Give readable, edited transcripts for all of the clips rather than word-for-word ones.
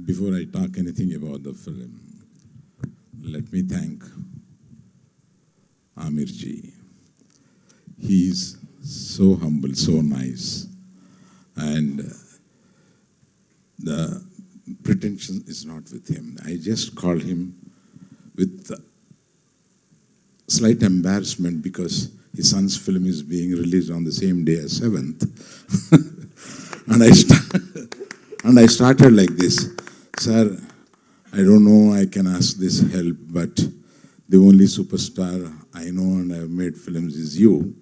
Before I talk anything about the film, let me thank Amirji. He's so humble, so nice, and the pretension is not with him. I just called him with slight embarrassment because his son's film is being released on the same day as 7th. and I started like this, sir, I don't know, I can ask this help, but the only superstar I know and I've made films is you.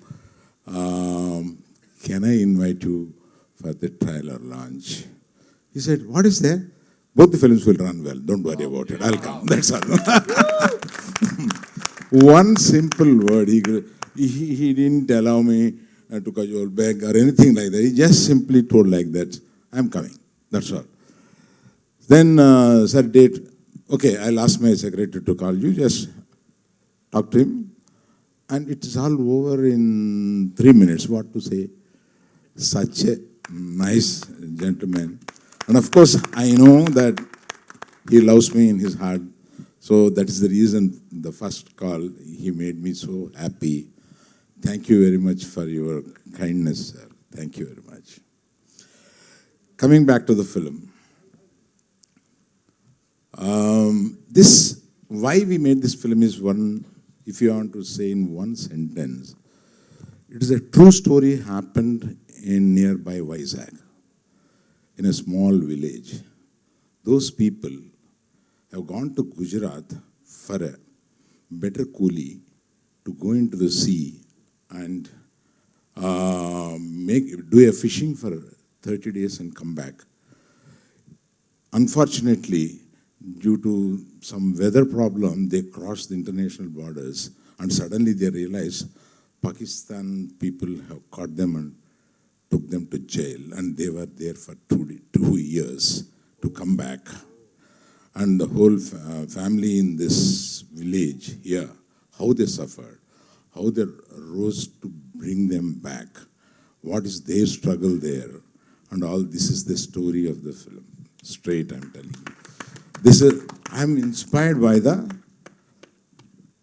Can I invite you for the trailer launch? He said, what is there? Both the films will run well. Don't worry about it. I'll come. That's all. One simple word. He didn't allow me to cajole beg or anything like that. He just simply told like that, I'm coming. That's all. Then, said date. Okay, I'll ask my secretary to call you. Just talk to him. And it's all over in 3 minutes. What to say? Such a nice gentleman. And of course, I know that he loves me in his heart. So that is the reason the first call, he made me so happy. Thank you very much for your kindness, sir. Thank you very much. Coming back to the film. Why we made this film is one, if you want to say in one sentence, it is a true story happened in nearby Vizag, in a small village. Those people have gone to Gujarat for a better coolie to go into the sea and do a fishing for 30 days and come back. Unfortunately, due to some weather problem, they crossed the international borders and suddenly they realized Pakistan people have caught them and took them to jail, and they were there for 2 years to come back. And the whole family in this village here, how they suffered, how they rose to bring them back, what is their struggle there, and all this is the story of the film. Straight, I'm telling you. I'm inspired by the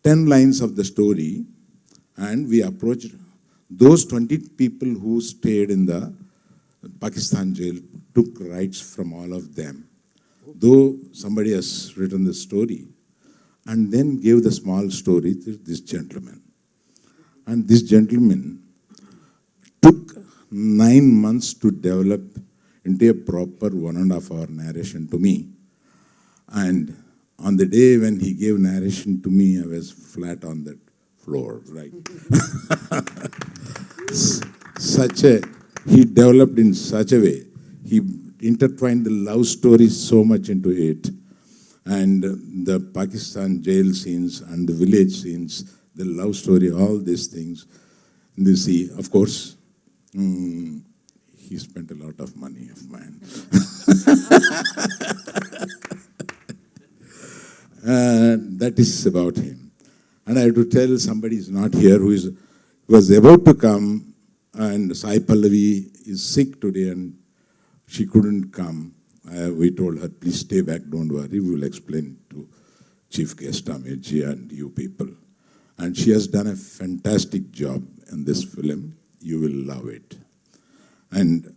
10 lines of the story, and we approached those 20 people who stayed in the Pakistan jail, took rights from all of them. Though somebody has written the story, and then gave the small story to this gentleman. And this gentleman took 9 months to develop into a proper 1.5 hour narration to me. And on the day when he gave narration to me, I was flat on that floor, right? He developed in such a way. He intertwined the love story so much into it. And the Pakistan jail scenes and the village scenes, the love story, all these things. You see, of course, he spent a lot of money of mine. That is about him. And I have to tell somebody is not here who was about to come, and Sai Pallavi is sick today and she couldn't come. We told her, please stay back, don't worry, we will explain to Chief Guest Amirji and you people. And she has done a fantastic job in this film. You will love it. And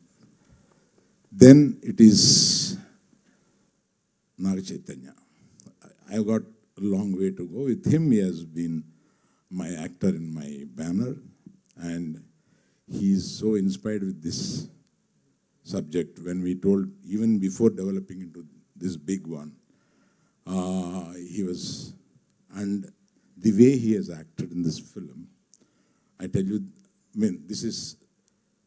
then it is Naga Chaitanya. I've got a long way to go. With him, he has been my actor in my banner, and he's so inspired with this subject. When we told, even before developing into this big one, he was, and the way he has acted in this film, I tell you, I mean, this is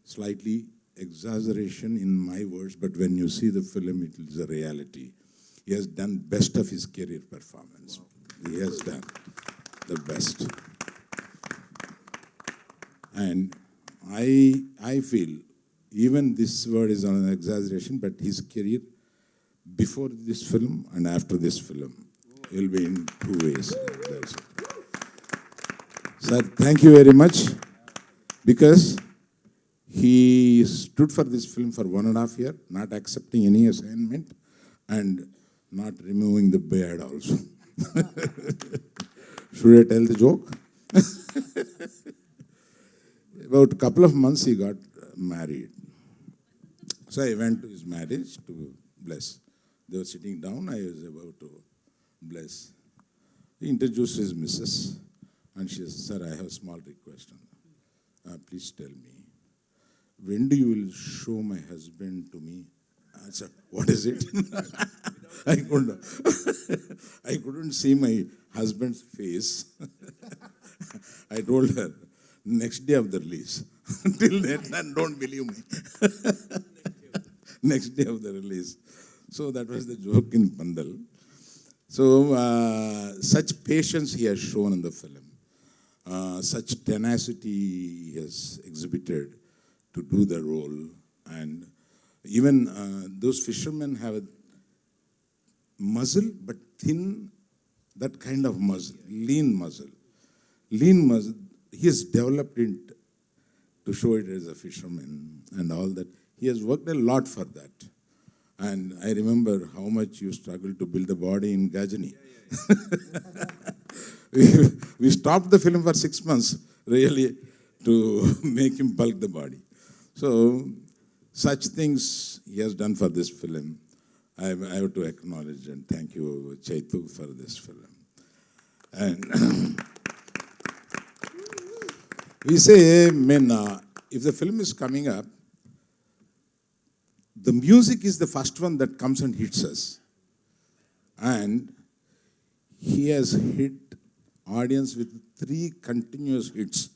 slightly exaggeration in my words, but when you see the film, it is a reality. He has done best of his career performance. He has done the best. And I feel, even this word is an exaggeration, but his career before this film and after this film will be in 2 ways. Sir, thank you very much, because he stood for this film for 1.5 years, not accepting any assignment, and not removing the beard also. Should I tell the joke? About a couple of months he got married. So I went to his marriage to bless. They were sitting down, I was about to bless. He introduced his missus and she said, "Sir, I have a small request. Please tell me, when do you will show my husband to me?" I said, "What is it?" I couldn't see my husband's face. I told her, next day of the release. Till then, don't believe me. Next day of the release. So that was the joke in Pandal. So such patience he has shown in the film. Such tenacity he has exhibited to do the role. And even those fishermen have a muscle, but thin, that kind of muscle, lean muscle. Lean muscle, he has developed it to show it as a fisherman and all that. He has worked a lot for that. And I remember how much you struggled to build the body in Gajani. We stopped the film for 6 months, really, to make him bulk the body. So, such things he has done for this film. I have to acknowledge and thank you, Chaitu, for this film. And we say, if the film is coming up, the music is the first one that comes and hits us. And he has hit audience with 3 continuous hits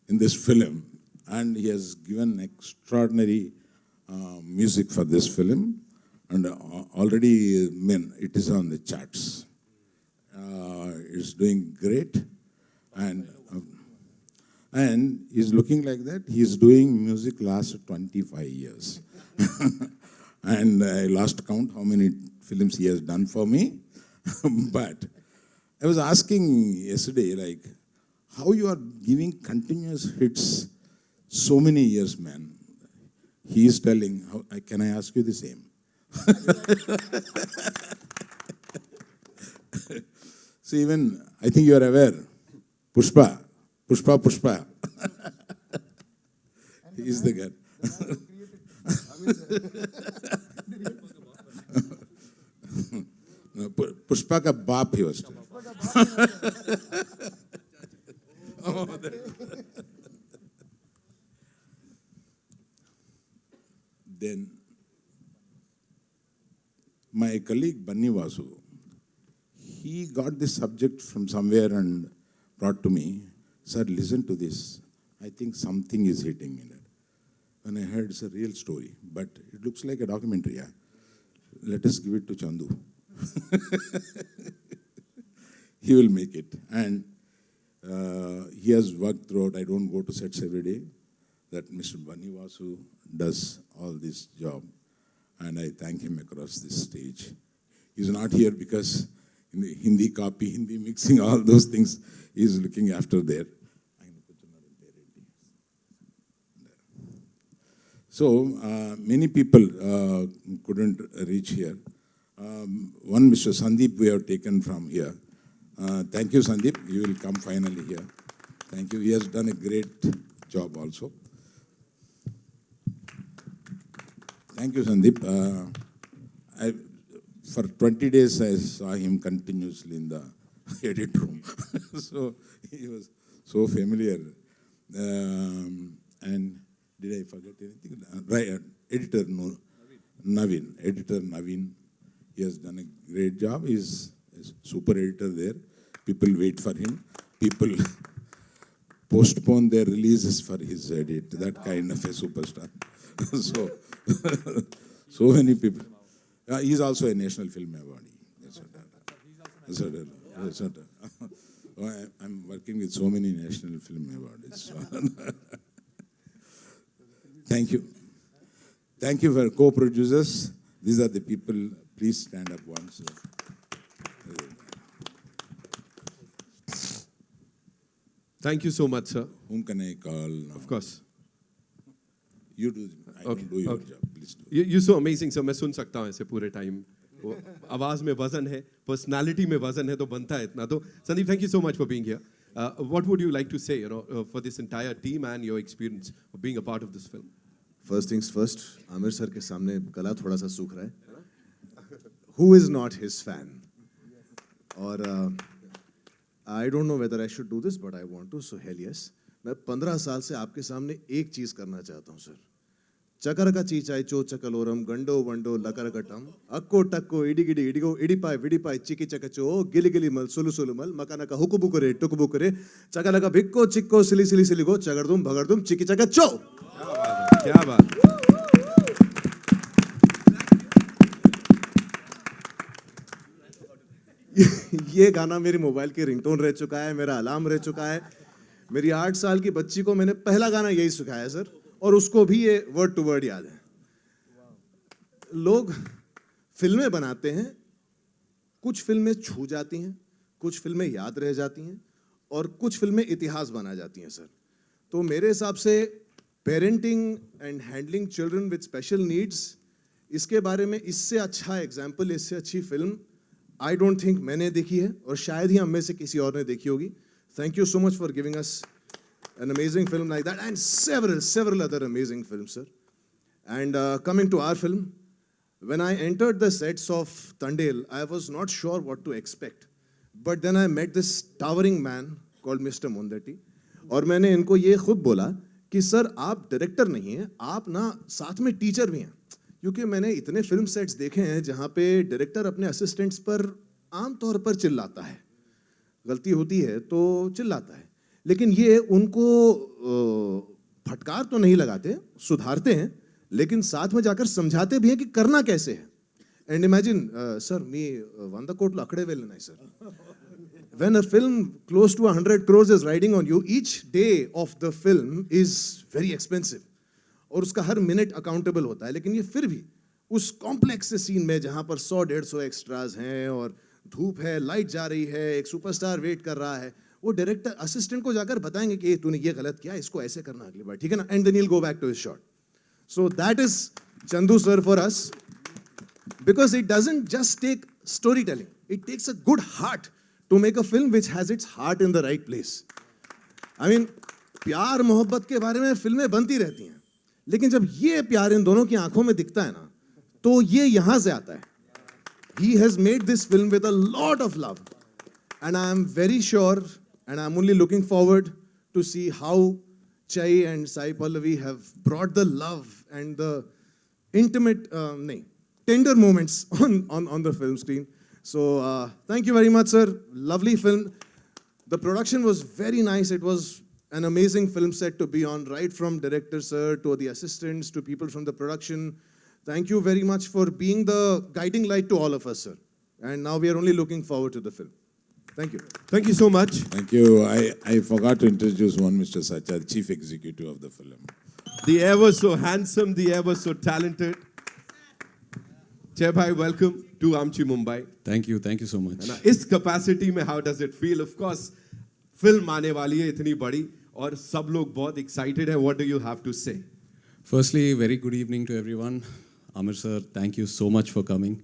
in this film. And he has given extraordinary music for this film. And already, it is on the charts. It's doing great. And he's looking like that. He's doing music last 25 years. And I lost count how many films he has done for me. But I was asking yesterday, like, how you are giving continuous hits so many years, man. He is telling, can I ask you the same? So even, I think you are aware, Pushpa. He is the guy. No, Pushpa ka baap he was. Then my colleague Banni Vasu, he got this subject from somewhere and brought to me. "Sir, listen to this. I think something is hitting in it." When I heard it's a real story, but it looks like a documentary. Yeah? Let us give it to Chandu. He will make it. And he has worked throughout. I don't go to sets every day. That Mr. Banni Vasu does all this job. And I thank him across this stage. He's not here because in the Hindi copy, Hindi mixing, all those things, he's looking after there. So many people couldn't reach here. One Mr. Sandeep we have taken from here. Thank you, Sandeep. You will come finally here. Thank you. He has done a great job also. Thank you, Sandeep. For 20 days, I saw him continuously in the edit room. So he was so familiar. And did I forget anything? Right, editor Naveen. Editor Naveen. He has done a great job. He's a super editor there. People wait for him. People postpone their releases for his edit. That kind of a superstar. So many people. He's also a National Film Awardee. I'm working with so many National Film Awards. Thank you. Thank you for co-producers. These are the people. Please stand up once. Thank you so much, sir. Whom can I call now? Of course. You do. I don't do your job. Please do. You're so amazing, sir. मैं सुन सकता हूँ ऐसे पूरे time. वो आवाज में वजन है, पर्सनालिटी में वजन है, तो बनता है इतना. तो Sandeep, thank you so much for being here. What would you like to say, for this entire team and your experience of being a part of this film? First things first, Aamir sir के सामने गला थोड़ा सा सूख रहा है. Who is not his fan? और I don't know whether I should do this but I want to, so hell yes. मैं 15 साल से आपके सामने एक चीज करना चाहता हूँ सर. चकर का चीचाई चो चकलोरम गंडो वंडो लकर कटम अक्को टक्को इडिगिडी इडिगो इडिपाई विडिपाई चिकी चकचो गिली गिली मल सुलु सुलु मल मकाना का हुकुबु करे टुकुबु करे चकला का भिक्को चिक्को सिली सिली सिलिगो चगड़दुम भगड़दुम चिकी चकचो. क्या बात. ये गाना मेरी मोबाइल की रिंगटोन रह चुका है, मेरा अलार्म रह चुका है. मेरी 8 साल की बच्ची को मैंने पहला गाना यही सिखाया सर, और उसको भी ये वर्ड टू वर्ड याद है. लोग फिल्में बनाते हैं, कुछ फिल्में छू जाती हैं, कुछ फिल्में याद रह जाती हैं, और कुछ फिल्में इतिहास बना जाती हैं सर. तो मेरे हिसाब से parenting and handling children with special needs, इसके बारे में इससे अच्छा एग्जाम्पल, इससे अच्छी फिल्म आई डोंट थिंक मैंने देखी है, और शायद ही हम में से किसी और ने देखी होगी. Thank you so much for giving us an amazing film like that, and several other amazing films, sir. And coming to our film, when I entered the sets of Tandel, I was not sure what to expect. But then I met this towering man called Mr. Mondati. और मैंने इनको ये खुद बोला कि sir आप director नहीं हैं, आप ना साथ में टीचर भी हैं. क्योंकि मैंने इतने फिल्म सेट्स देखे हैं जहाँ पे डायरेक्टर अपने असिस्टेंट्स पर आमतौर पर चिल्लाता है, गलती होती है तो चिल्लाता है, लेकिन ये उनको फटकार तो नहीं लगाते, सुधारते हैं, लेकिन साथ में जाकर समझाते भी हैं कि करना कैसे है. एंड इमेजिन सर, मी 100 कोట్లు అక్కడే వెళ్ళినాయి sir. When a film close to 100 crores is riding on you, each day of the film is very expensive. और उसका हर मिनट अकाउंटेबल होता है. लेकिन ये फिर भी उस कॉम्प्लेक्स से सीन में जहाँ पर 100-150 एक्स्ट्राज हैं और धूप है, लाइट जा रही है, एक सुपरस्टार वेट कर रहा है, वो डायरेक्टर असिस्टेंट को जाकर बताएंगे कि तूने ये गलत किया, इसको ऐसे करना अगली बार, ठीक है ना, and then he'll go back to his shot. So that is Chandu sir for us, because it doesn't just take storytelling, it takes a good heart to make a film which has its heart in the right place. I mean, प्यार मोहब्बत के बारे में फिल्में बनती रहती हैं, लेकिन जब ये प्यार इन दोनों की आंखों में दिखता है ना, तो ये यहाँ से आता है. He has made this film with a lot of love, and I am very sure, and I'm only looking forward to see how Chai and Sai Pallavi have brought the love and the intimate, tender moments on the film screen. So thank you very much, sir. Lovely film. The production was very nice. It was an amazing film set to be on, right from director, sir, to the assistants, to people from the production. Thank you very much for being the guiding light to all of us, sir. And now we are only looking forward to the film. Thank you. Thank you so much. Thank you. I forgot to introduce one Mr. Sacha, Chief Executive of the film. The ever so handsome, the ever so talented Jai Bhai, welcome to Amchi Mumbai. Thank you so much. है ना, इस capacity में how does it feel? Of course, film आने वाली है इतनी बड़ी और सब लोग बहुत excited हैं. What do you have to say? Firstly, very good evening to everyone. Amir sir, thank you so much for coming.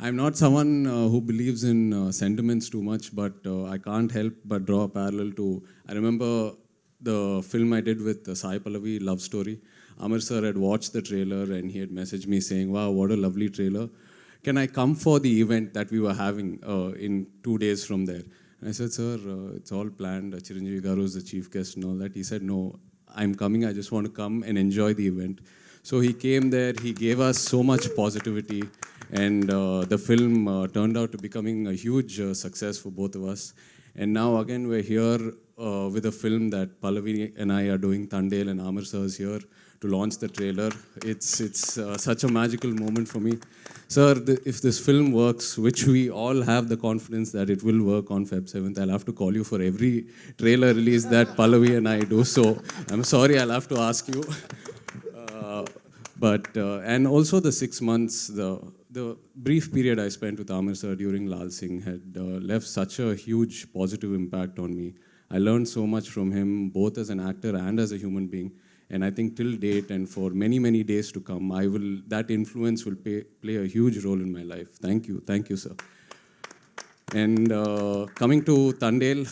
I'm not someone who believes in sentiments too much, but I can't help but draw a parallel to, I remember the film I did with Sai Pallavi, Love Story. Amir sir had watched the trailer and he had messaged me saying, wow, what a lovely trailer. Can I come for the event that we were having in 2 days from there? And I said, sir, it's all planned. Chiranjeevi Garu is the chief guest and all that. He said, no, I'm coming. I just want to come and enjoy the event. So he came there. He gave us so much positivity. And the film turned out to becoming a huge success for both of us. And now again, we're here with a film that Pallavi and I are doing. Tandel and Amir sir is here to launch the trailer. It's such a magical moment for me. Sir, if this film works, which we all have the confidence that it will work on Feb 7th, I'll have to call you for every trailer release that Pallavi and I do. So I'm sorry, I'll have to ask you. And also the 6 months, the brief period I spent with Amir sir during Lal Singh had left such a huge positive impact on me. I learned so much from him, both as an actor and as a human being. And I think till date and for many, many days to come, that influence will play a huge role in my life. Thank you, sir. And coming to Tandel,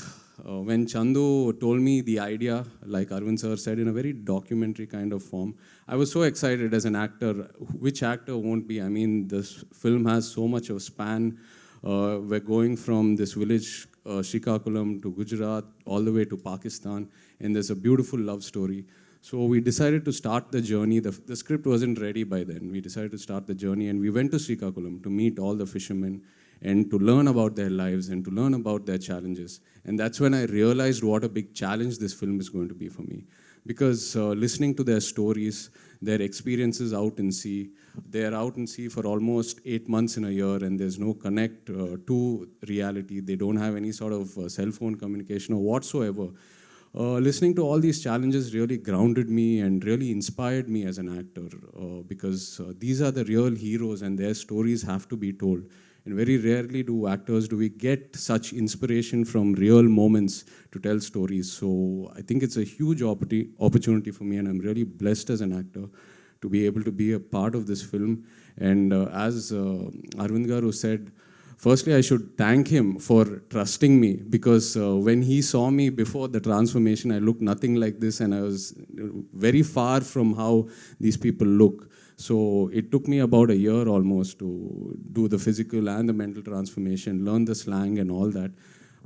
when Chandu told me the idea, like Arvind sir said, in a very documentary kind of form, I was so excited as an actor. Which actor won't be? I mean, this film has so much of span. We're going from this village, Srikakulam, to Gujarat, all the way to Pakistan, and there's a beautiful love story. So we decided to start the journey. The script wasn't ready by then. We decided to start the journey, and we went to Srikakulam to meet all the fishermen and to learn about their lives and to learn about their challenges. And that's when I realized what a big challenge this film is going to be for me. Because listening to their stories, their experiences out in sea, they're out in sea for almost 8 months in a year, and there's no connect to reality. They don't have any sort of cell phone communication or whatsoever. Listening to all these challenges really grounded me and really inspired me as an actor, because these are the real heroes and their stories have to be told. And very rarely do we get such inspiration from real moments to tell stories. So I think it's a huge opportunity for me, and I'm really blessed as an actor to be able to be a part of this film. And as Arvind Garu said, firstly, I should thank him for trusting me, because when he saw me before the transformation, I looked nothing like this, and I was very far from how these people look. So it took me about a year almost to do the physical and the mental transformation, learn the slang and all that.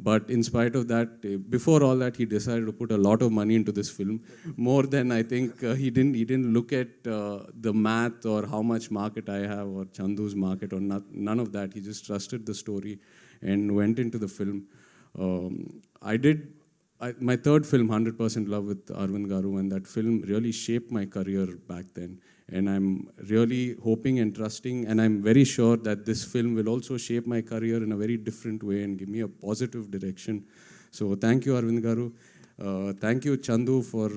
But in spite of that, before all that, he decided to put a lot of money into this film, more than I think he didn't look at the math or how much market I have or Chandu's market or none of that. He just trusted the story and went into the film. My third film, 100% Love with Arvind Garu, and that film really shaped my career back then. And I'm really hoping and trusting, and I'm very sure that this film will also shape my career in a very different way and give me a positive direction. So thank you, Arvind Garu. Thank you, Chandu, for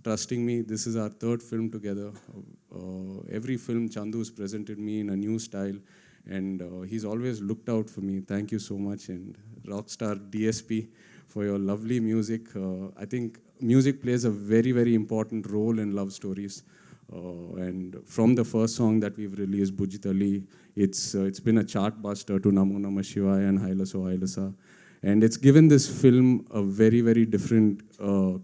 trusting me. This is our third film together. Every film, Chandu's presented me in a new style, and he's always looked out for me. Thank you so much. And Rockstar DSP for your lovely music. I think music plays a very, very important role in love stories. And from the first song that we've released, Bujitali, it's been a chart buster to Namo Namah Shivaya and Hailaso Hailasa. And it's given this film a very, very different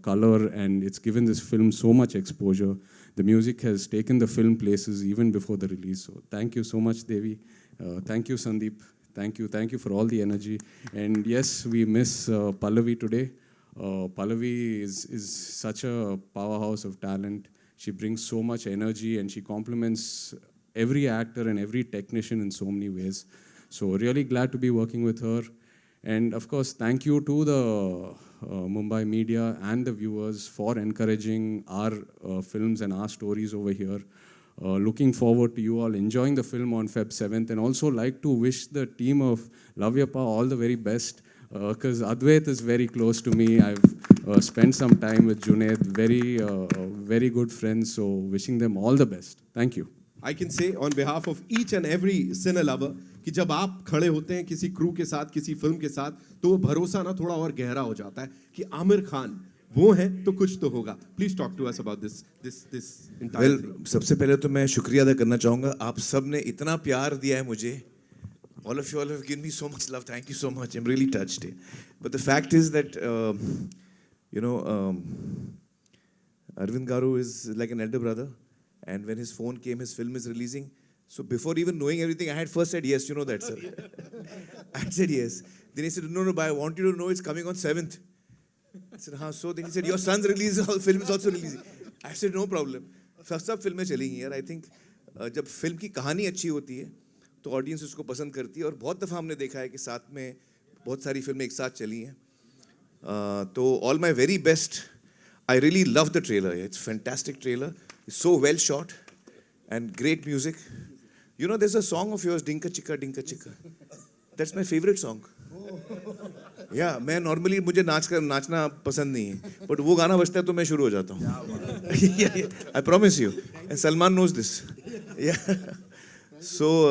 color, and it's given this film so much exposure. The music has taken the film places even before the release. So thank you so much, Devi. Thank you, Sandeep. Thank you for all the energy. And yes, we miss Pallavi today. Pallavi is such a powerhouse of talent. She brings so much energy, and she complements every actor and every technician in so many ways. So really glad to be working with her. And of course, thank you to the Mumbai media and the viewers for encouraging our films and our stories over here. Looking forward to you all enjoying the film on Feb 7th, and also like to wish the team of Lavyapa all the very best, because Advait is very close to me. I've spent some time with Junaid, very good friends, so wishing them all the best. Thank you. I can say on behalf of each and every cine lover कि जब आप खड़े होते हैं किसी crew के साथ, किसी फिल्म के साथ, तो वो भरोसा ना थोड़ा और गहरा हो जाता है कि आमिर खान वो है तो कुछ तो होगा. Please talk to us about this entire thing. सबसे पहले तो मैं शुक्रिया अदा करना चाहूँगा. आप सब ने इतना प्यार दिया है मुझे. All of you all have given me so much love. Thank you so much. I'm really touched. But the fact is that, Arvind Garu is like an elder brother. And when his phone came, his film is releasing. So before even knowing everything, I had first said yes, you know that, sir. I said yes. Then he said, no, but I want you to know it's coming on 7th. I said, हाँ. So then he said, your son's release, film is also releasing. I said, no problem. सब फिल्में चलेंगी यार. I think जब film की कहानी अच्छी होती है, तो ऑडियंस उसको पसंद करती है. और बहुत दफ़ा हमने देखा है कि साथ में बहुत सारी फिल्में एक साथ चली हैं. तो all my very best. I really love the trailer. It's a fantastic trailer. It's so well shot and great music. You know, there's a song of yours, Dinka Chikka, Dinka Chikka. That's my favorite song. Yeah, मैं normally मुझे नाचना पसंद नहीं है, but वो गाना बजता है तो मैं शुरू हो जाता हूँ. I promise you. And Salman knows this. Yeah. So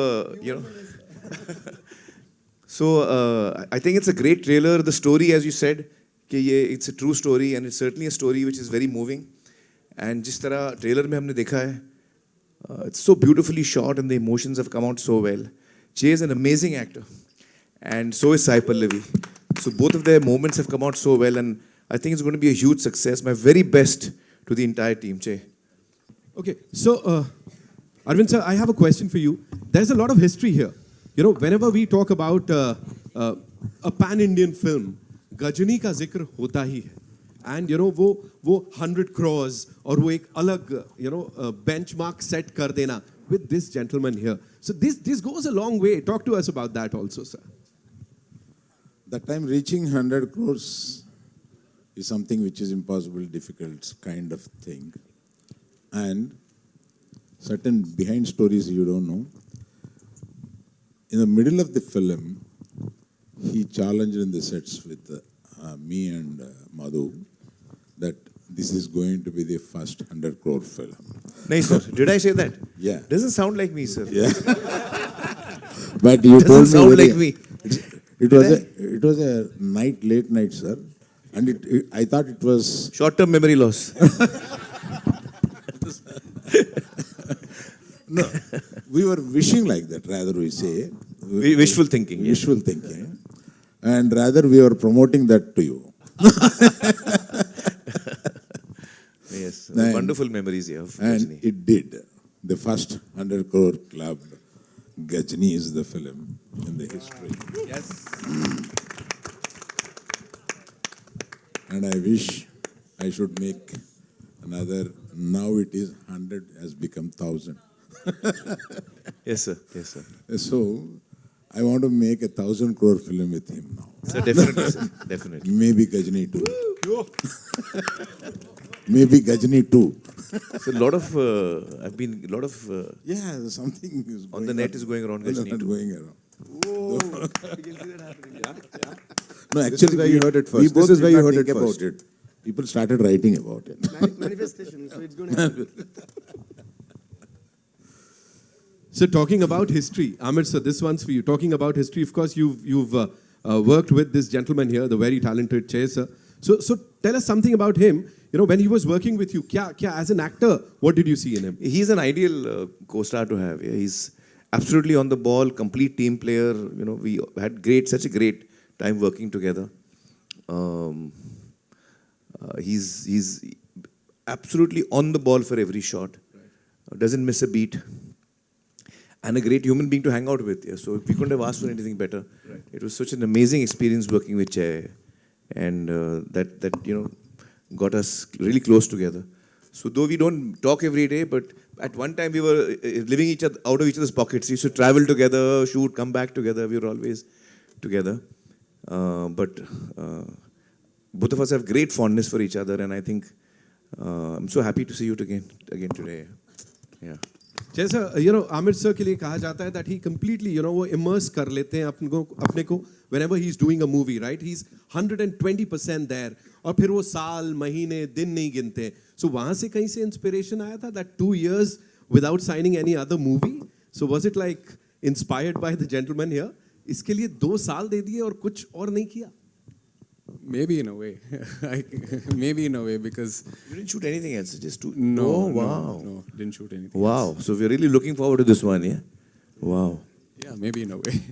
I think it's a great trailer. The story, as you said, it's a true story, and it's certainly a story which is very moving. And जिस तरह trailer में हमने देखा है, it's so beautifully shot and the emotions have come out so well. Jay is an amazing actor, and so is Sai Pallavi. So both of their moments have come out so well, and I think it's going to be a huge success. My very best to the entire team, Jay. Okay, so Arvind sir, I have a question for you. There's a lot of history here. You know, whenever we talk about a pan-Indian film, Ghazni का जिक्र होता ही है. And you know वो 100 crores और वो एक अलग benchmark set कर देना with this gentleman here. So this goes a long way. Talk to us about that also, sir. That time reaching 100 crores is something which is impossible, difficult kind of thing. And certain behind stories you don't know. In the middle of the film, he challenged in the sets with me and Madhu that this is going to be the first 100 crore film. No, sir. Did I say that? Yeah. Doesn't sound like me, sir. Yeah. But you Doesn't told me sound very- like me. It was a late night, sir. And I thought it was Short-term memory loss. no. We were wishing like that, rather we say. Wishful thinking. Yes. Wishful thinking. And rather we were promoting that to you. Yes. And- Wonderful memories here of And Rajni. it did. The first 100 crore club, Gajni is the film in the history. Yes. And I wish I should make another. Now it is 100 has become 1,000. Yes, sir. Yes, sir. So I want to make a 1,000 crore film with him now. Sir, definitely, sir. Definitely. Maybe Gajni too. Maybe Gajni too. So a lot of, Yeah, something is on the net is going around on the Gajni net too. going around. No, This is actually, where you heard it first. we This both is where did you not heard it think about first. it. People started writing about it. Manifestation, so it's going to happen. So talking about history, Amir sir, this one's for you. Talking about history, of course, you've worked with this gentleman here, the very talented Che sir. So tell us something about him. You know, when he was working with you, kya as an actor, what did you see in him? He's an ideal co-star to have. Yeah, he's absolutely on the ball, complete team player. You know, we had such a great time working together. He's absolutely on the ball for every shot. Doesn't miss a beat. And a great human being to hang out with. Yeah. So we couldn't have asked for anything better. Right. It was such an amazing experience working with Jay, and that got us really close together. So though we don't talk every day, but at one time we were living out of each other's pockets. We used to travel together, shoot, come back together. We were always together. But both of us have great fondness for each other, and I think I'm so happy to see you again today. Yeah. जैसा Aamir sir के लिए कहा जाता है that he completely वो immerse कर लेते हैं अपने को whenever he is doing a movie, right? He's 120% there और फिर वो साल महीने दिन नहीं गिनते. So वहाँ से कहीं से inspiration आया था that 2 years without signing any other movie. So was it like inspired by the gentleman here? इसके लिए 2 साल दे दिए और कुछ और नहीं किया. Maybe in a way. Maybe in a way because You didn't shoot anything else, just two. no, Oh, no, wow. no, didn't shoot anything. Wow. So we're really looking forward to this one, yeah? Wow. Yeah, maybe in a way.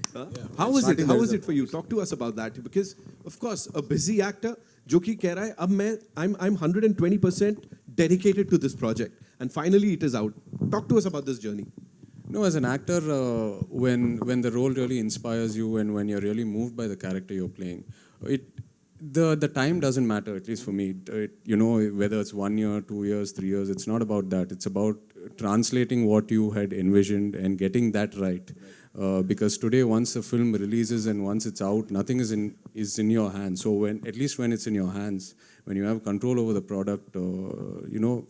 How was it? Starting How there was is it for you? Talk to us about that because of course a busy actor जो कि कह रहा है अब I'm 120% dedicated to this project and finally it is out. Talk to us about this journey. No, as an actor, when the role really inspires you and when you're really moved by the character you're playing, the time doesn't matter. At least for me, whether it's 1 year, 2 years, 3 years, it's not about that. It's about translating what you had envisioned and getting that right. Because today, once a film releases and once it's out, nothing is in your hands. So at least when it's in your hands, when you have control over the product,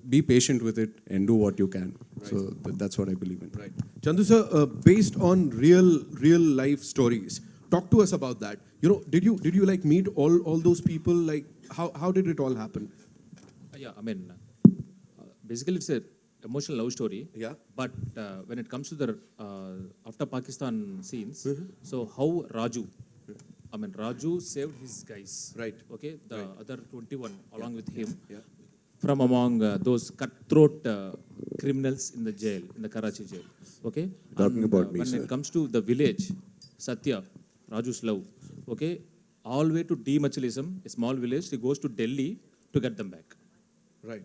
be patient with it and do what you can. Right. So that's what I believe in. Right. Chandu sir, based on real life stories, talk to us about that. Did you like meet all those people? Like how did it all happen? Yeah, I mean, basically it's a emotional love story. Yeah. But when it comes to the after Pakistan scenes, so how Raju saved his guys. Right. Okay, the other 21 along with him. Yeah. from among those cutthroat criminals in the jail, in the Karachi jail. Okay? Talking about me, when sir. it comes to the village, Satya, Raju's love, okay, all the way to dematerialism, a small village, he goes to Delhi to get them back. Right.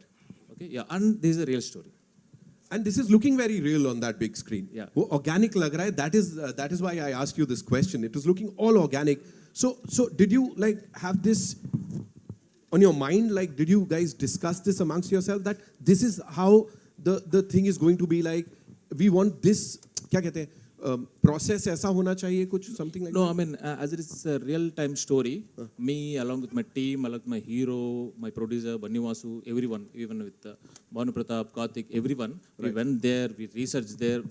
Okay, yeah, and this is a real story. And this is looking very real on that big screen. Yeah. वो organic लग रहा है. That is why I asked you this question. It was looking all organic. So did you like have this on your mind? Like, did you guys discuss this amongst yourself that this is how the thing is going to be like? We want this. क्या कहते हैं? Process ऐसा होना चाहिए कुछ something like No, that? I mean, as it is a real-time story, me along with my team, along with my hero, my producer, Banni Vasu, everyone, even with Bhanu Pratap, Karthik, everyone, we went there, we researched there,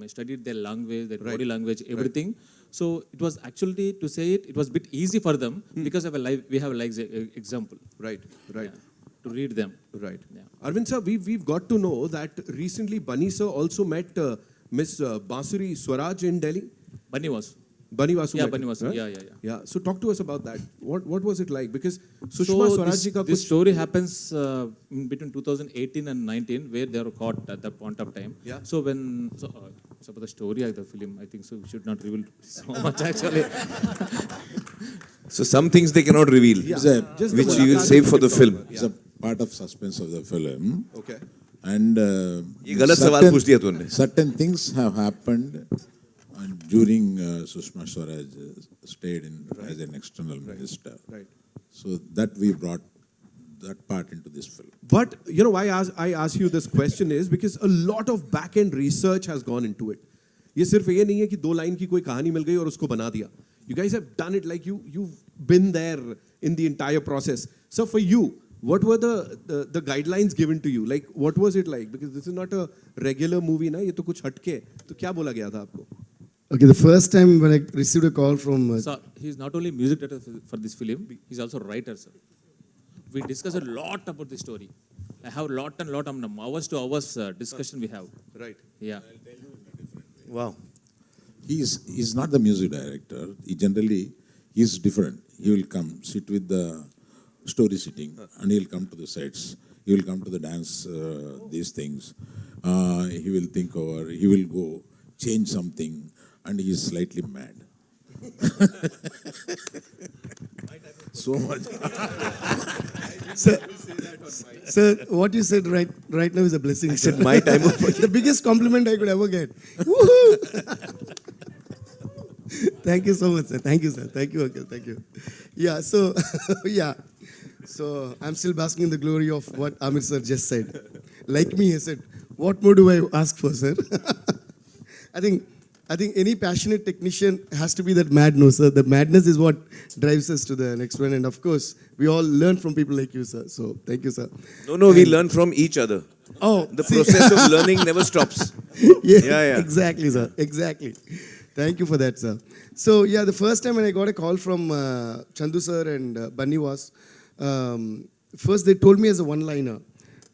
studied their language, their body language, everything. So it was actually, to say it, it was a bit easy for them because of we have a live example. Right. Yeah, to read them. Right. Yeah. Arvind sir, we've got to know that recently Bunny sir also met Miss Bansuri Swaraj in Delhi. Bunny Vasu. Bunny Vasu. Yeah, met Bunny her, Vasu. right? Yeah. Yeah. So talk to us about that. What was it like? Because Sushma Swaraj ji ka this kuch story happens in between 2018 and 19, where they were caught at that point of time. Yeah. So about the story of the film, I think so we should not reveal so much actually. So some things they cannot reveal, Yeah. It's Just which the you will Mulaqat save for the bit film. of- a part of suspense of the film. Okay. And ये गलत सवाल पूछ दिया तूने. certain things have happened during Sushma Swaraj stayed in as an external minister. Right. So that we brought that part into this film. But you know why I ask you this question is because a lot of back end research has gone into it. ये सिर्फ ये नहीं है कि 2 line की कोई कहानी मिल गई और उसको बना दिया. You guys have done it like you've been there in the entire process. So for you, what were the guidelines given to you? Like what was it like? Because this is not a regular movie ना, ये तो कुछ हटके है. तो क्या बोला गया था आपको? Okay, the first time when I received a call from So he's not only music director for this film, he's also writer, sir. We discuss a lot about the story. I have lot of hours to hours discussion we have. Right. Yeah. Wow. He's not the music director. He's different. He will come, sit with the story sitting, and he'll come to the sets. He will come to the dance, these things. He will think over, he will go, change something, and he is slightly mad. So much. Sir, what you said right now is a blessing. I said my time of The biggest compliment I could ever get. Woohoo! Thank you so much, sir. Thank you, sir. Thank you, Uncle. Thank you. Yeah, so, yeah. So, I'm still basking in the glory of what Amir sir just said. Like me, he said, what more do I ask for, sir? I think any passionate technician has to be that mad, no, sir. The madness is what drives us to the next one. And of course, we all learn from people like you, sir. So, thank you, sir. No, we learn from each other. Oh, The see- process of learning never stops. Yeah. Exactly, sir. Exactly. Thank you for that, sir. So, yeah, the first time when I got a call from Chandu sir and Bunny was, first they told me as a one-liner.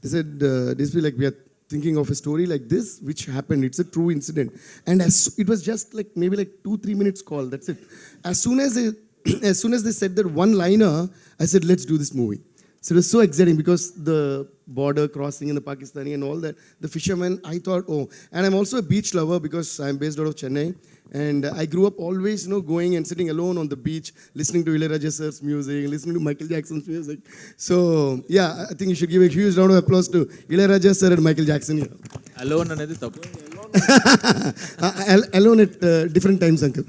They said, this will like, we are thinking of a story like this, which happened. It's a true incident. And it was just like maybe like 2-3 minutes call. That's it. As soon as they said that one-liner, I said, let's do this movie. So it was so exciting because the border crossing in the Pakistani and all that, the fishermen, I thought, oh, and I'm also a beach lover because I'm based out of Chennai. And I grew up always, going and sitting alone on the beach, listening to Ilayaraja sir's music, listening to Michael Jackson's music. So, yeah, I think you should give a huge round of applause to Ilayaraja sir and Michael Jackson here. Alone anedi tappu. Alone at different times, uncle.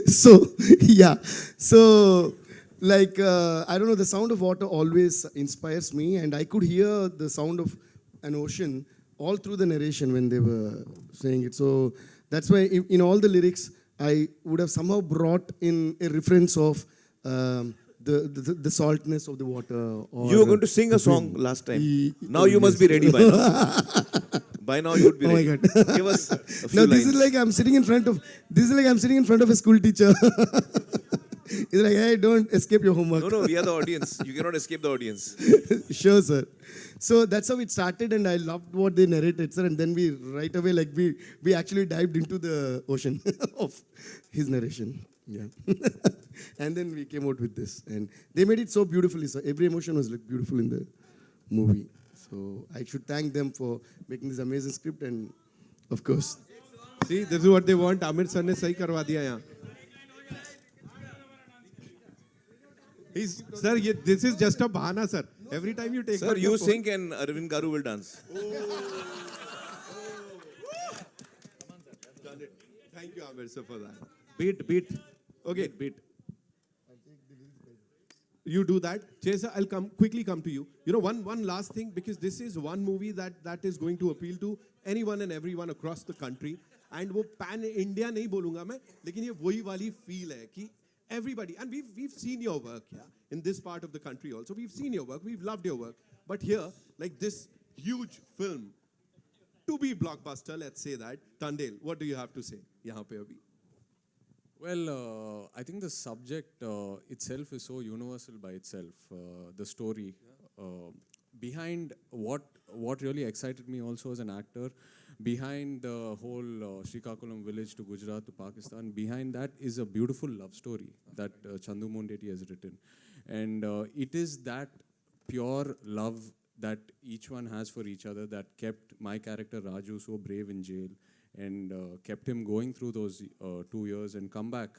So, yeah. So, like, I don't know, the sound of water always inspires me, and I could hear the sound of an ocean all through the narration when they were saying it. So, that's why in all the lyrics, I would have somehow brought in a reference of the saltness of the water. Or You were going to sing a song last time. Now you must be ready by now. By now you would be Oh my ready. God. Give us a few No, this lines. is like I'm sitting in front of a school teacher. He's like, hey, don't escape your homework. No, we are the audience. You cannot escape the audience. Sure, sir. So that's how it started, and I loved what they narrated, sir. And then we right away, like we actually dived into the ocean of his narration. Yeah. And then we came out with this. And they made it so beautifully, sir. Every emotion was like beautiful in the movie. So I should thank them for making this amazing script and, of course, See, this is what they want. Aamir sir ने सही करवा दिया यहाँ. Sir, this is just a bahana, sir. Every time you take Sir, out you your phone- sing and Arvind Garu will dance. Thank you, Amir sir, for that. Beat. Okay. Beat. You do that. Jay sir, I'll quickly come to you. You know, one last thing, because this is one movie that is going to appeal to anyone and everyone across the country. And वो pan India नहीं बोलूँगा मैं, लेकिन ये वही वाली feel है कि everybody, and we've seen your work, yeah, in this part of the country also. We've seen your work, we've loved your work. But here, like this huge film, to be blockbuster, let's say that. Tandel, what do you have to say? यहाँ पे अभी. Well, I think the subject itself is so universal by itself. The story behind what really excited me also as an actor, behind the whole Srikakulam village to Gujarat to Pakistan, behind that is a beautiful love story that Chandu Mondeti has written, and it is that pure love that each one has for each other that kept my character Raju so brave in jail, and kept him going through those 2 years and come back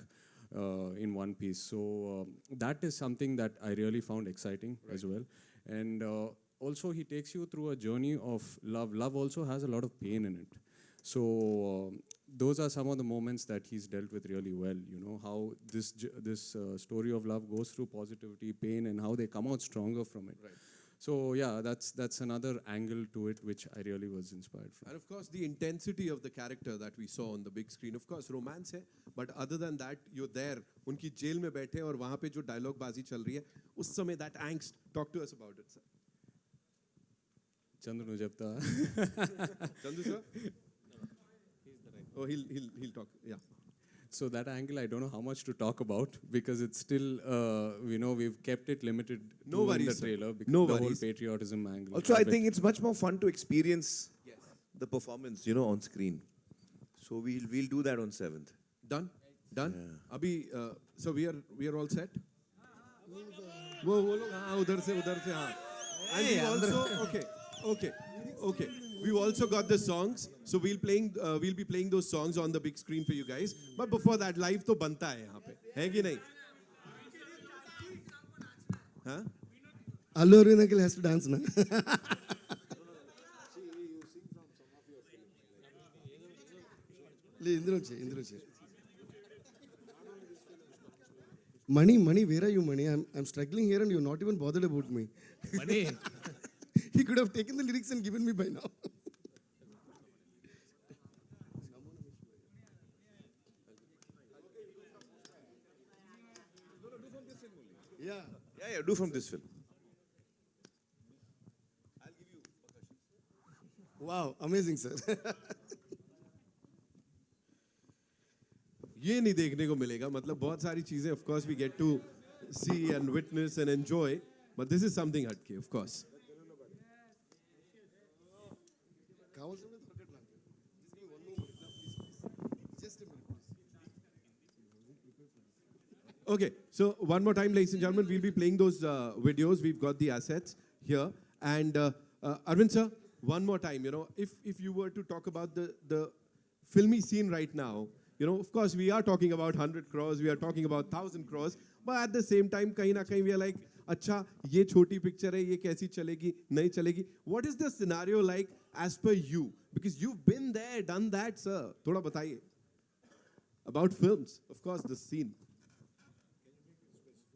in one piece. So that is something that I really found exciting as well. And also he takes you through a journey of love. Love also has a lot of pain in it. So those are some of the moments that he's dealt with really well. You know, how this story of love goes through positivity, pain, and how they come out stronger from it. Right. So yeah, that's another angle to it which I really was inspired from. And of course, the intensity of the character that we saw on the big screen, of course, romance है, but other than that, you're there, उनकी jail में बैठे और वहाँ पे जो dialogue बाजी चल रही है, उस समय that angst. Talk to us about it, sir. Chandru nu chepta. Chandu sir? Oh, he'll talk. Yeah. So that angle, I don't know how much to talk about because it's still, we've kept it limited No to worries, the sir. trailer because No the whole worries. patriotism angle. Also, I of it. think it's much more fun to experience the performance, on screen. So we'll do that on 7th. Done? अभी so we are all set? वो लोग हाँ उधर से हाँ. And we also okay. We've also got the songs, so we'll be playing those songs on the big screen for you guys. But before that, live तो बनता है यहाँ पे, है कि नहीं? हाँ? Allu Arvind uncle has to dance, na? ఇందులో వచ్చే Mani, where are you, Mani? I'm struggling here and you're not even bothered about me. Mani. He could have taken the lyrics and given me by now. Yeah, do from this film. Wow, amazing, sir. ये नहीं देखने को मिलेगा, मतलब बहुत सारी चीजें of course we get to see and witness and enjoy, but this is something हटके, of course. Okay, so one more time, ladies and gentlemen, we'll be playing those videos. We've got the assets here. And Arvind sir, one more time, if you were to talk about the filmy scene right now, of course, we are talking about 100 crores, we are talking about 1,000 crores, but at the same time, kahin na kahin we are like, अच्छा, ये छोटी picture है, ये कैसी चलेगी, नहीं चलेगी. What is the scenario like as per you? Because you've been there, done that, sir. थोड़ा बताइए. About films, of course, the scene.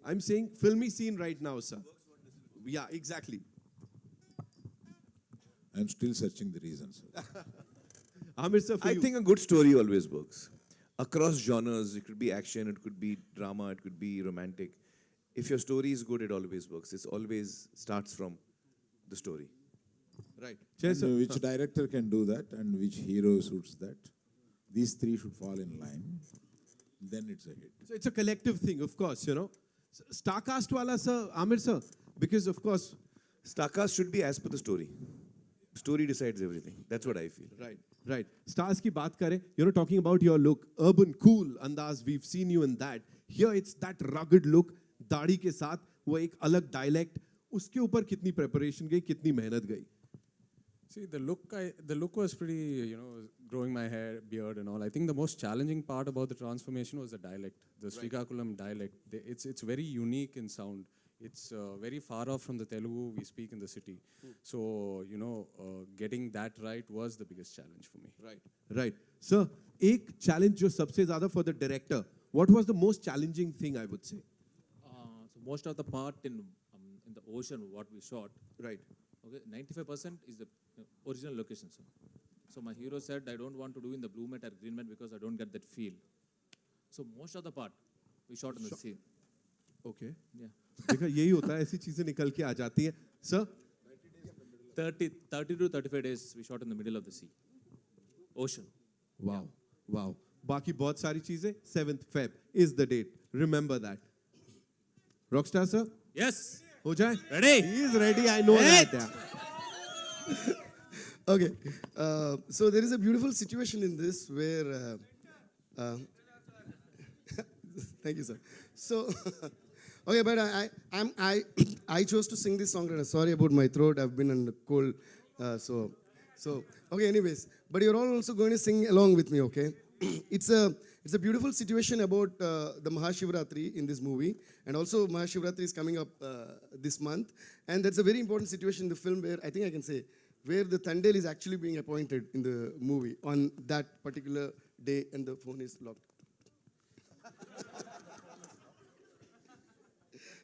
I'm saying filmy scene right now, sir. Yeah, exactly. I'm still searching the reasons. Amir sir, for I you. think a good story always works. Across genres, it could be action, it could be drama, it could be romantic. If your story is good, it always works. It always starts from the story. Right. And Sir. which director can do that and which hero suits that? These three should fall in line. Then it's a hit. So it's a collective thing, of course, Starcast wala, sir, Amir sir, because of course. Starcast should be as per the story. Story decides everything. That's what I feel. Right. Right. Stars की बात करें, talking about your look, urban, cool अंदाज, we've seen you in that. Here it's that rugged look, दाढ़ी के साथ, वो एक अलग dialect, उसके ऊपर कितनी preparation गई, कितनी मेहनत गई? See, the look was pretty, growing my hair, beard and all. I think the most challenging part about the transformation was the dialect, the Srikakulam dialect. It's very unique in sound. It's very far off from the Telugu we speak in the city. So, getting that right was the biggest challenge for me. Right. Sir, एक challenge जो सबसे ज़्यादा for the director, what was the most challenging thing I would say? So most of the part in the ocean, what we shot, Right. okay, 95% is the original location, sir. So my hero said, I don't want to do in the blue mat or green mat because I don't get that feel. So most of the part we shot in the sea. Okay. Yeah. देखा यही होता है, ऐसी चीजें निकल के आ जाती हैं. Sir, 30 to 35 days we shot in the middle of the sea. Ocean. wow. बाकी बहुत सारी चीजें, 7th Feb is the date. Remember that. Rockstar sir, Yes. हो जाए? Ready? He is ready, I know that. Yeah. Okay, so there is a beautiful situation in this where, thank you, sir. So, okay, but I chose to sing this song. And sorry about my throat. I've been on the cold, so okay. Anyways, but you're all also going to sing along with me, okay? It's a beautiful situation about the Mahashivratri in this movie, and also Mahashivratri is coming up this month, and that's a very important situation in the film where I think I can say where the Thandel is actually being appointed in the movie on that particular day, and the phone is locked.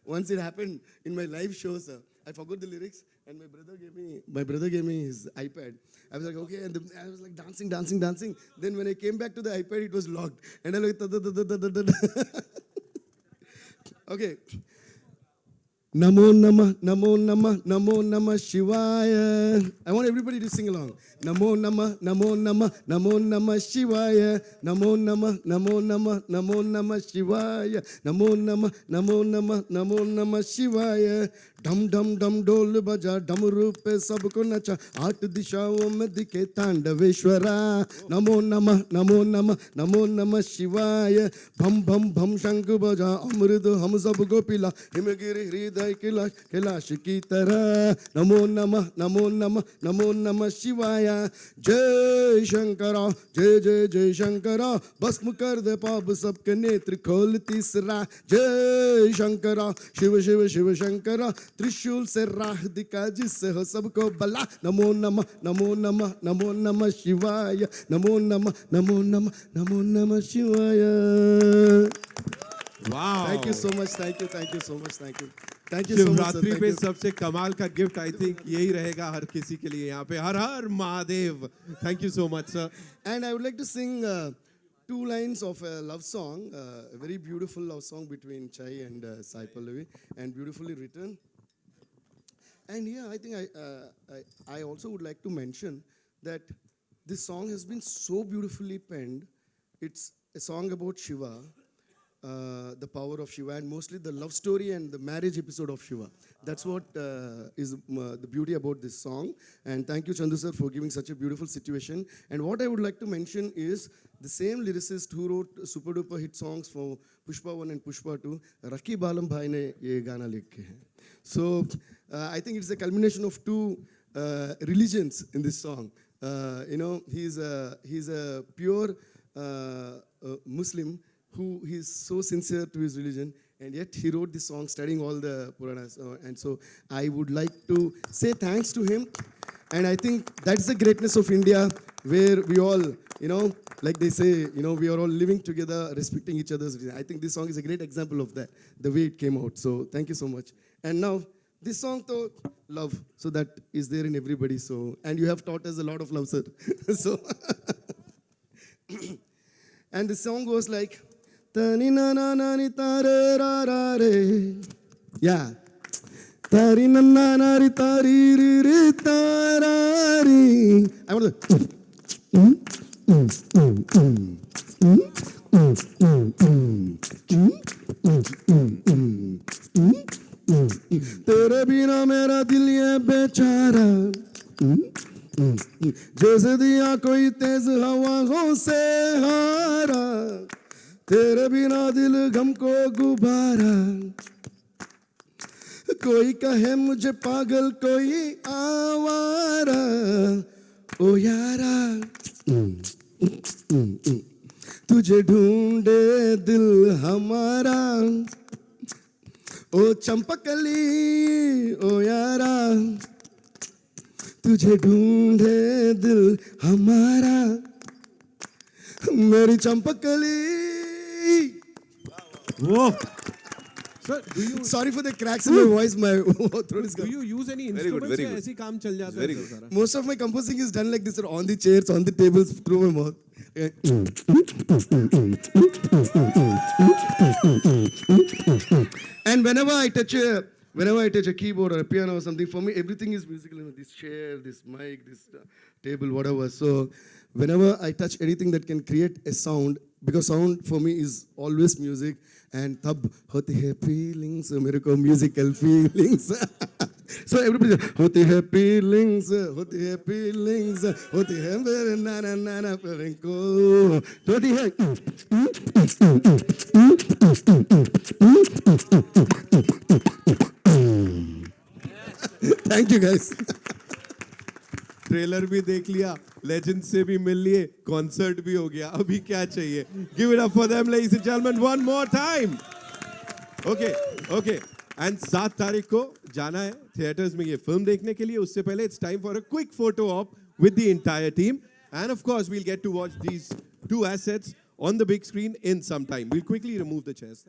Once it happened in my live show, sir. I forgot the lyrics, and my brother gave me his iPad. I was like, okay, and I was like dancing. Then when I came back to the iPad, it was locked, and I like, okay. Namo Namah, Namo Namah, Namo Namah Shivaya. I want everybody to sing along. Namo Namah, Namo Namah, Namo Namah Shivaya. Namo Namah, Namo Namah, Namo Namah Shivaya. Namo Namah, Namo Namah, Namo Namah Shivaya. Dum dum dum dol baja, डमरू पे सबको नचा, 8 दिशाओं में दिखे तांडवेश्वरा. नमो नमः, नमो नमः, नमो नमः शिवाय. भम भम भम शंख बजा, अमृत हम सबको पिला, हिमगिरि हृदय कैलाश की तरह. नमो नमः, नमो नमः, नमो नमः शिवाय. जय शंकरा, जय जय जय शंकरा, भस्म कर दे पाप सबके नेत्र खोल तीसरा. जय शंकरा, शिव शिव शिव शंकरा, त्रिशूल से राह दिखा जिससे हो सबको भला. नमो नमः, नमो नमः, नमो नमः शिवाय. नमो नमः, नमो नमः, नमो नमः शिवाय. Wow. Thank you so much. Thank you so much. Thank you so much, sir. Shivratri Thank पे you. सबसे कमाल का गिफ्ट आई थिंक यही रहेगा हर किसी के लिए यहाँ पे. हर हर Mahadev. Thank you so much, sir. And I would like to sing 2 lines of a love song, a very beautiful love song between Chai and Sai Pallavi, and beautifully written. And yeah, I think I also would like to mention that this song has been so beautifully penned. It's a song about Shiva, the power of Shiva, and mostly the love story and the marriage episode of Shiva. That's what is the beauty about this song. And thank you, Chandu sir, for giving such a beautiful situation. And what I would like to mention is the same lyricist who wrote super duper hit songs for Pushpa 1 and Pushpa 2, Rakhi Balam Bhai ne ye gana likhe hai. So I think it's a culmination of 2 religions in this song. He's a pure Muslim who is so sincere to his religion, and yet he wrote this song studying all the Puranas. And so I would like to say thanks to him. And I think that's the greatness of India, where we all, like they say, we are all living together, respecting each other's religion. I think this song is a great example of that, the way it came out. So thank you so much. And now, this song, though, love, so that is there in everybody. So, and you have taught us a lot of love, sir. So, and the song goes like, Tani na na na ni tare ra ra re. Yeah. Tari na na na ri tari ri ri ta ra ri. I want to. तेरे बिना मेरा दिल ये बेचारा. जैसे दिया कोई तेज हवाओं से हारा, तेरे बिना दिल गम को गुबारा, कोई कहे मुझे पागल कोई आवारा, ओ यारा तुझे ढूंढे दिल हमारा, ओ चंपकली ओ यारा तुझे ढूंढे दिल हमारा, मेरी Champakali. Whoa. Sir, do you Sorry for the cracks in my voice, my throat is do gone. you use any Very good, instruments very या good. ऐसे ही काम चल जाता Very है good. सारा? Most of my composing is done like this, sir, on the chairs, on the tables, through my mouth. And whenever I touch a keyboard or a piano or something, for me everything is musical. You know, this chair, this mic, this table, whatever. So whenever I touch anything that can create a sound, because sound for me is always music, and tab hote hai feelings, मेरे को musical feelings. So everybody होती है feelings, होती है feelings, होती है मेरे नाना नाना feeling को, होती है. Thank you guys. ट्रेलर भी देख लिया, लेजेंड से भी मिल लिए, कॉन्सर्ट भी हो गया, अभी क्या चाहिए? Give it up for them ladies and gentleman one more time. Okay and 7 तारीख को जाना है थिएटर्स में ये फिल्म देखने के लिए. उससे पहले it's time for a quick photo op with the entire team, and of course we'll get to watch these 2 assets on the big screen in some time. We'll quickly remove the chairs.